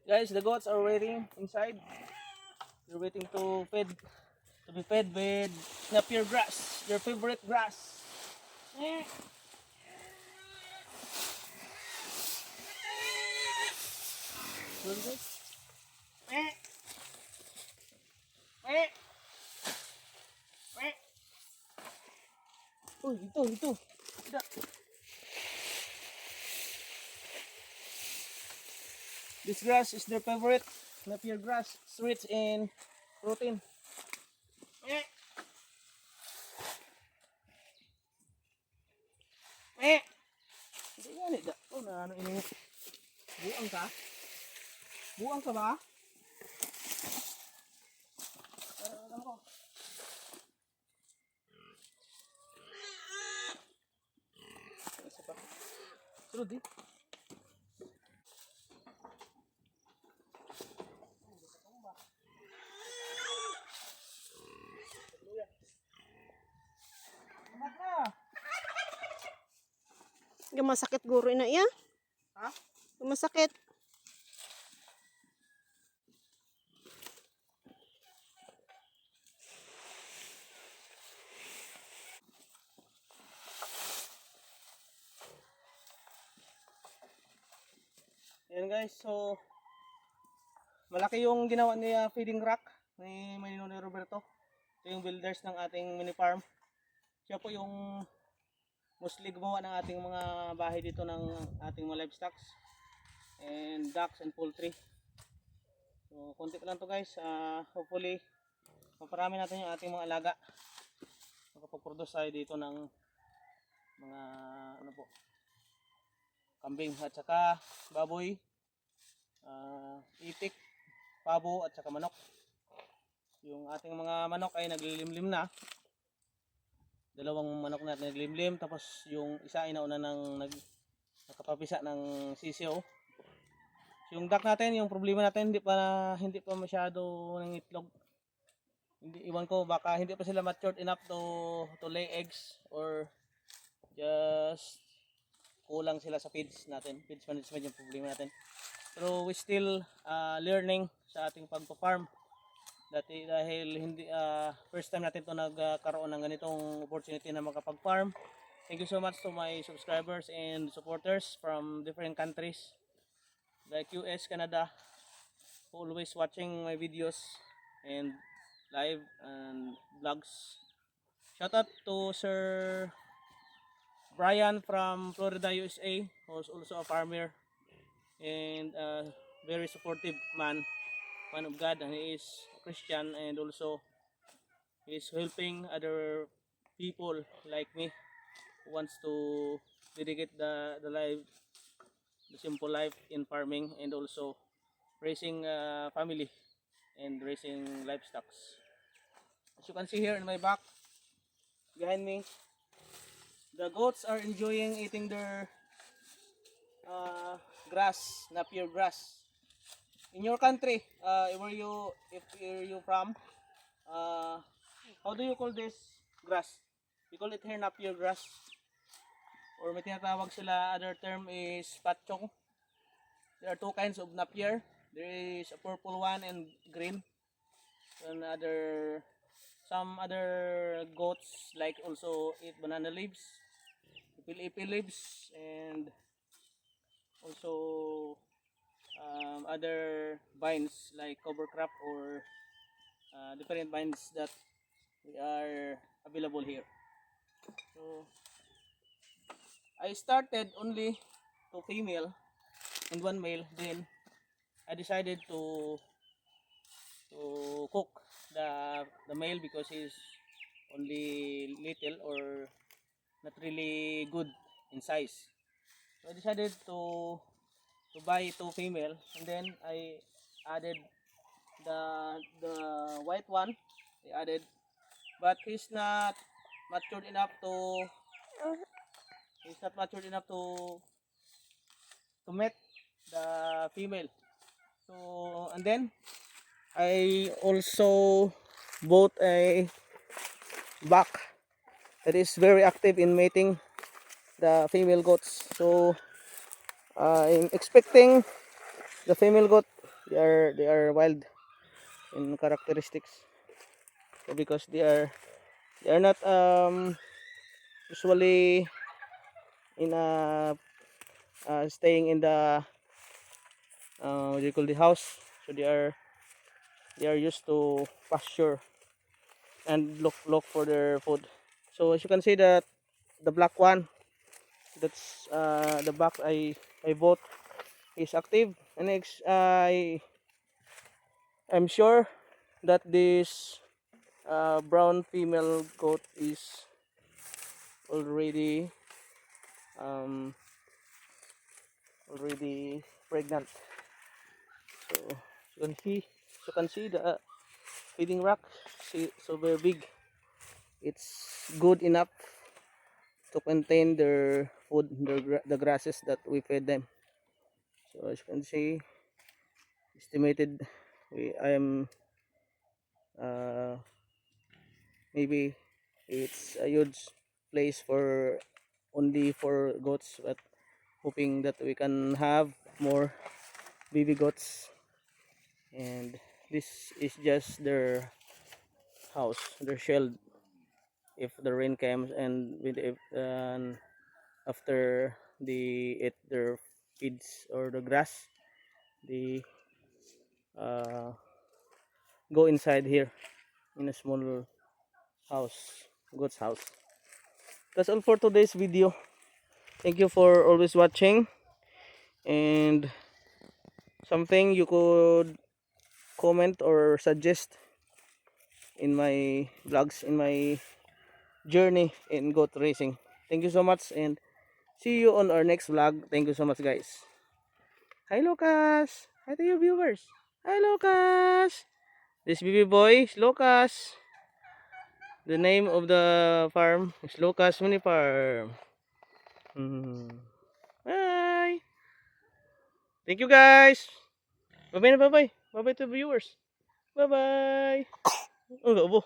Guys, the goats are waiting inside. They're waiting to be fed with napier grass, their favorite grass. Good, good. Uy, ito. Ida. This grass is their favorite napier grass. It's rich in protein. Hindi yan eh. Oh, na ano ini. Buang ka? Buang ka ba? Ano ko? Isa pa. Sunod eh. Amat na. Masakit guro na iya. Ha? Masakit. Ayan guys, so malaki yung ginawa niya feeding rack ni Manino ni Roberto. Ito yung builders ng ating mini farm. Siya po yung mostly gumawa ng ating mga bahay dito ng ating mga livestock and ducks and poultry. So konti pa lang to guys, hopefully maparami natin yung ating mga alaga. Makapag-produce tayo dito ng mga ano po, kambing at saka baboy, itik, pabo at saka manok. Yung ating mga manok ay naglilimlim na. Dalawang manok na naglimlim, tapos yung isa ay nauna nang nakapapisa ng sisiyo. Yung duck natin, yung problema natin hindi pa masyado ng itlog. Hindi, iwan ko, baka hindi pa sila matured enough to lay eggs, or just kulang sila sa feeds natin. Feeds management yung problema natin. Pero we still learning sa ating pagpa-farm. Dahil hindi first time natin to nagkaroon ng ganitong opportunity na makapag-farm. Thank you so much to my subscribers and supporters from different countries like US, Canada, always watching my videos and live and vlogs. Shout out to Sir Brian from Florida, USA, who's also a farmer and a very supportive man of God, and he is Christian, and also he is helping other people like me who wants to dedicate the simple life in farming and also raising family and raising livestock. As you can see here in my back behind me, the goats are enjoying eating their grass, napier grass. In your country, if you from, how do you call this grass? We call it here napier grass, or may tinatawag sila, other term is patchong. There are two kinds of napier. There is a purple one and green. And some other goats like also eat banana leaves, ipil leaves, and also other vines like cover crop or different vines that we are available here. So I started only to female and one male, then I decided to cook the male because he's only little or not really good in size. So I decided to buy two female, and then I added the white one. I added, but he's not matured enough to meet the female. So and then I also bought a buck that is very active in mating the female goats. So I'm expecting the female goat They are wild in characteristics. So because they are not usually in staying in the what do you call the house. So they are used to pasture and look for their food. So as you can see that the black one, that's the black I bought, is active, and I'm sure that this brown female goat is already um, already pregnant. So you can see the feeding rack, so very big. It's good enough to contain their food, the grasses that we feed them. So as you can see, estimated, I am uh, maybe it's a huge place for only for goats, but hoping that we can have more baby goats. And this is just their house, their shell. If the rain comes and after they eat their feeds or the grass, they uh, go inside here in a small house, goat's house. That's all for today's video. Thank you for always watching, and something you could comment or suggest in my vlogs, in my journey in goat racing. Thank you so much, and see you on our next vlog. Thank you so much, guys. Hi, Lucas. Hi to your viewers. Hi, Lucas. This baby boy is Lucas. The name of the farm is Lucas Mini Farm. Hmm. Bye. Thank you, guys. Bye bye na bye bye. Bye bye to viewers. Bye bye. Oh,